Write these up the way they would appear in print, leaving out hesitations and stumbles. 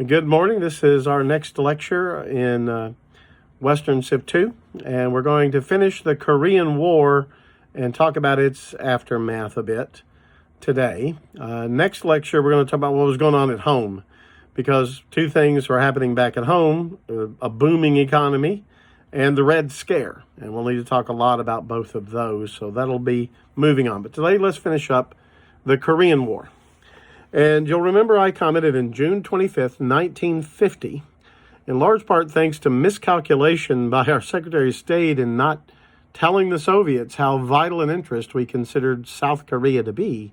Good morning. This is our next lecture in Western Civ 2, and we're going to finish the Korean War and talk about its aftermath a bit today. Next lecture, we're going to talk about what was going on at home, because two things were happening back at home, a booming economy and the Red Scare, and we'll need to talk a lot about both of those, so that'll be moving on. But today, let's finish up the Korean War. And you'll remember I commented in June 25th, 1950, in large part thanks to miscalculation by our Secretary of State in not telling the Soviets how vital an interest we considered South Korea to be.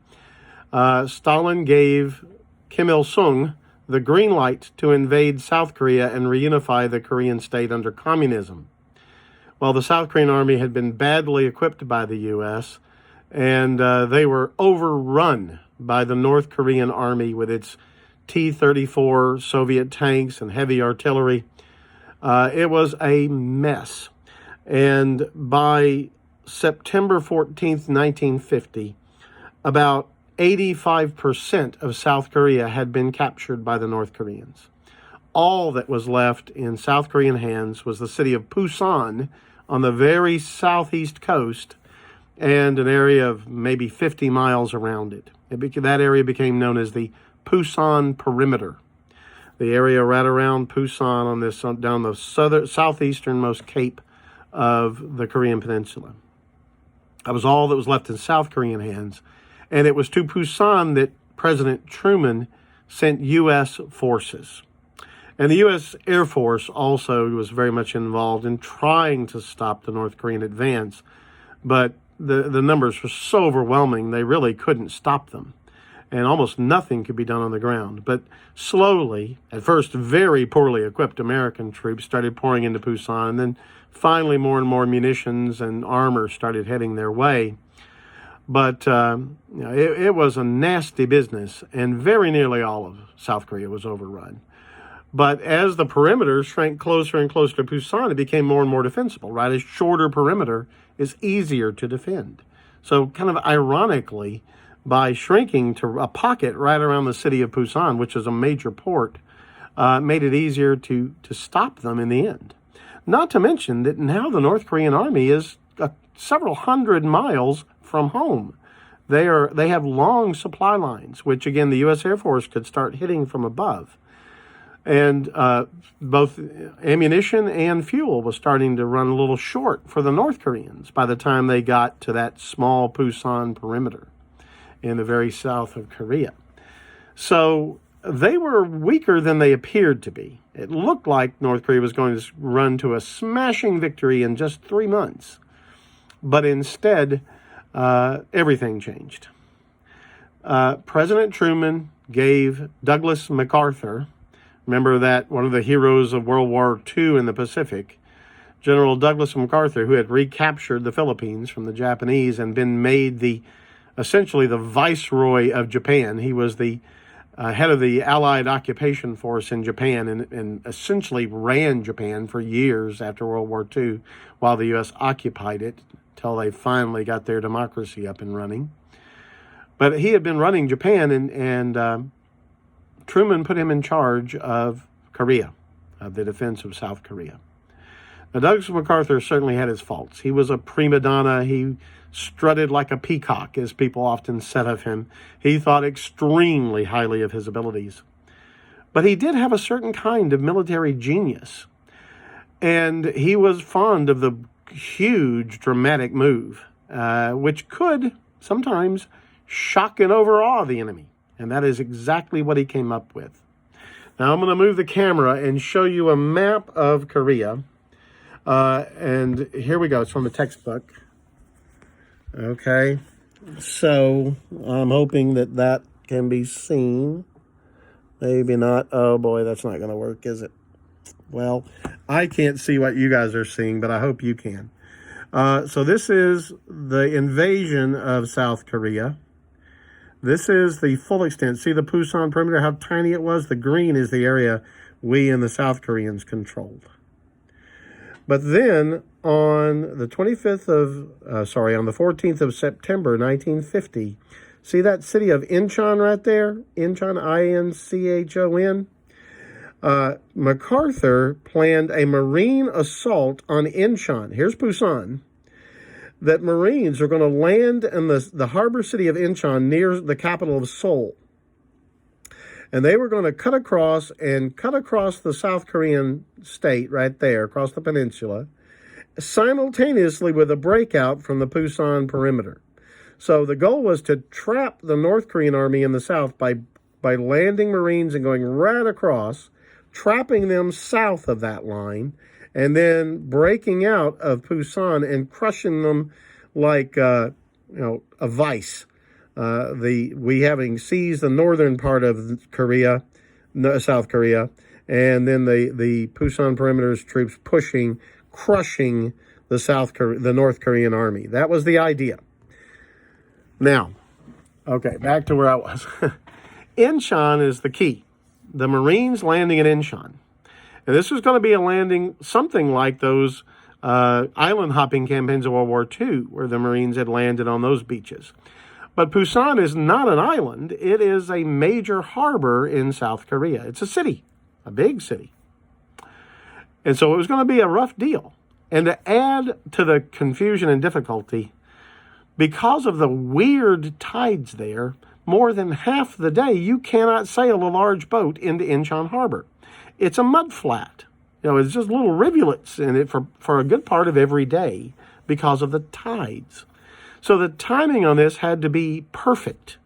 Stalin gave Kim Il-sung the green light to invade South Korea and reunify the Korean state under communism. Well, the South Korean army had been badly equipped by the U.S., and they were overrun by the North Korean army with its T-34 Soviet tanks and heavy artillery. It was a mess. And by September 14th, 1950, about 85% of South Korea had been captured by the North Koreans. All that was left in South Korean hands was the city of Busan on the very southeast coast and an area of maybe 50 miles around it. That area became known as the Busan Perimeter. The area right around Busan on this down the southeasternmost cape of the Korean Peninsula. That was all that was left in South Korean hands, and it was to Busan that President Truman sent U.S. forces. And the U.S. Air Force also was very much involved in trying to stop the North Korean advance, but the numbers were so overwhelming they really couldn't stop them, and almost nothing could be done on the ground. But slowly, at first very poorly equipped American troops started pouring into Busan, and then finally more and more munitions and armor started heading their way. But it was a nasty business, and very nearly all of South Korea was overrun. But as the perimeter shrank closer and closer to Busan, it became more and more defensible, right? A shorter perimeter is easier to defend. So kind of ironically, by shrinking to a pocket right around the city of Busan, which is a major port, made it easier to stop them in the end. Not to mention that now the North Korean army is several hundred miles from home. They have long supply lines, which again the U.S. Air Force could start hitting from above. And both ammunition and fuel was starting to run a little short for the North Koreans by the time they got to that small Busan perimeter in the very south of Korea. So they were weaker than they appeared to be. It looked like North Korea was going to run to a smashing victory in just 3 months. But instead, everything changed. President Truman gave Douglas MacArthur, remember that one of the heroes of World War II in the Pacific, General Douglas MacArthur, who had recaptured the Philippines from the Japanese and been made essentially the viceroy of Japan. He was the head of the Allied occupation force in Japan and essentially ran Japan for years after World War II while the U.S. occupied it until they finally got their democracy up and running. But he had been running Japan, and Truman put him in charge of Korea, of the defense of South Korea. Now, Douglas MacArthur certainly had his faults. He was a prima donna. He strutted like a peacock, as people often said of him. He thought extremely highly of his abilities. But he did have a certain kind of military genius. And he was fond of the huge, dramatic move, which could sometimes shock and overawe the enemy. And that is exactly what he came up with. Now I'm going to move the camera and show you a map of Korea. And here we go. It's from a textbook. Okay. So I'm hoping that can be seen. Maybe not. Oh boy, that's not going to work, is it? Well, I can't see what you guys are seeing, but I hope you can. So this is the invasion of South Korea. This is the full extent. See the Busan perimeter, how tiny it was? The green is the area we and the South Koreans controlled. But then on the 14th of September, 1950, see that city of Incheon right there? Incheon, I-N-C-H-O-N? MacArthur planned a marine assault on Incheon. Here's Busan. That Marines are going to land in the harbor city of Incheon near the capital of Seoul. And they were going to cut across the South Korean state right there, across the peninsula, simultaneously with a breakout from the Busan perimeter. So the goal was to trap the North Korean army in the south by landing Marines and going right across, trapping them south of that line, and then breaking out of Busan and crushing them like a vice. We having seized the northern part of South Korea, and then the Busan perimeter's troops crushing the North Korean army. That was the idea. Now, okay, back to where I was. Incheon is the key. The Marines landing at Incheon. And this was going to be a landing something like those island hopping campaigns of World War II, where the Marines had landed on those beaches. But Busan is not an island. It is a major harbor in South Korea. It's a city, a big city. And so it was going to be a rough deal. And to add to the confusion and difficulty, because of the weird tides there, more than half the day you cannot sail a large boat into Incheon Harbor. It's a mud flat. It's just little rivulets in it for a good part of every day because of the tides. So the timing on this had to be perfect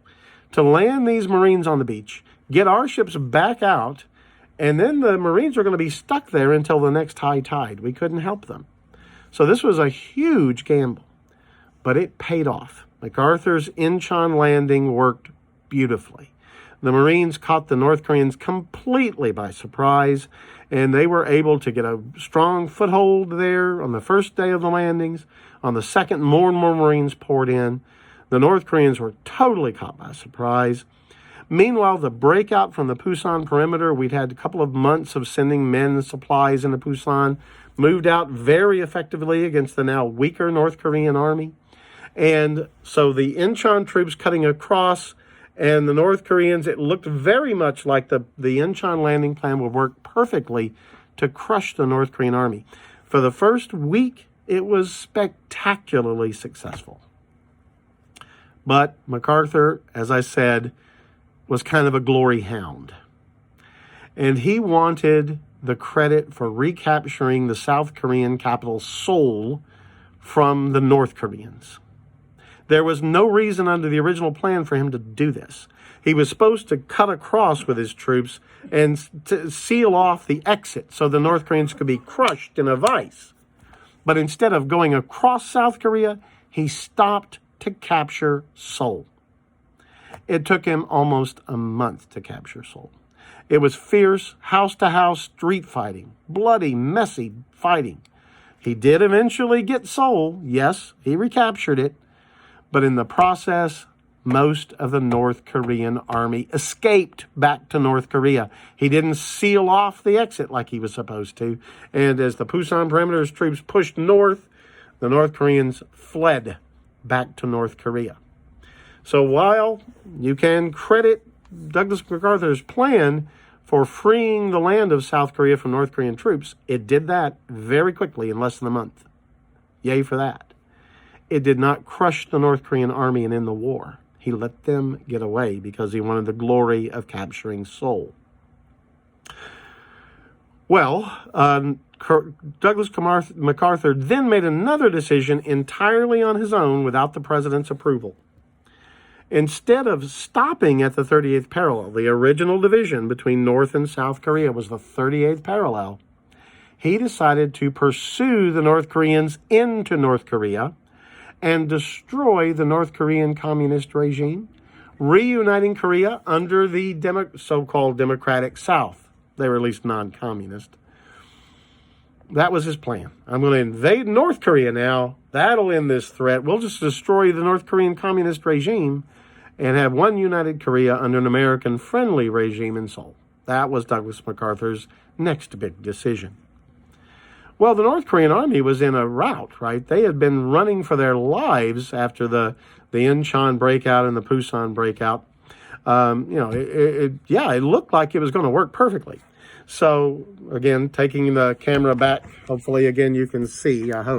to land these Marines on the beach, get our ships back out, and then the Marines are going to be stuck there until the next high tide. We couldn't help them. So this was a huge gamble, but it paid off. MacArthur's Incheon landing worked beautifully. The Marines caught the North Koreans completely by surprise, and they were able to get a strong foothold there on the first day of the landings. On the second, more and more Marines poured in. The North Koreans were totally caught by surprise. Meanwhile, the breakout from the Busan perimeter, we'd had a couple of months of sending men and supplies into Busan, moved out very effectively against the now weaker North Korean army. And so the Incheon troops cutting across, and the North Koreans, it looked very much like the Incheon landing plan would work perfectly to crush the North Korean army. For the first week, it was spectacularly successful. But MacArthur, as I said, was kind of a glory hound. And he wanted the credit for recapturing the South Korean capital, Seoul, from the North Koreans. There was no reason under the original plan for him to do this. He was supposed to cut across with his troops and to seal off the exit so the North Koreans could be crushed in a vice. But instead of going across South Korea, he stopped to capture Seoul. It took him almost a month to capture Seoul. It was fierce, house-to-house street fighting, bloody, messy fighting. He did eventually get Seoul. Yes, he recaptured it. But in the process, most of the North Korean army escaped back to North Korea. He didn't seal off the exit like he was supposed to. And as the Busan perimeter's troops pushed north, the North Koreans fled back to North Korea. So while you can credit Douglas MacArthur's plan for freeing the land of South Korea from North Korean troops, it did that very quickly in less than a month. Yay for that. It did not crush the North Korean army and end the war. He let them get away because he wanted the glory of capturing Seoul. Well, Douglas MacArthur then made another decision entirely on his own without the president's approval. Instead of stopping at the 38th parallel, the original division between North and South Korea was the 38th parallel, he decided to pursue the North Koreans into North Korea and destroy the North Korean communist regime, reuniting Korea under the so-called democratic South. They were at least non-communist. That was his plan. I'm going to invade North Korea now. That'll end this threat. We'll just destroy the North Korean communist regime and have one united Korea under an American-friendly regime in Seoul. That was Douglas MacArthur's next big decision. Well, the North Korean army was in a rout, right? They had been running for their lives after the Incheon breakout and the Busan breakout. Yeah, it looked like it was going to work perfectly. So again, taking the camera back, hopefully again you can see, I hope.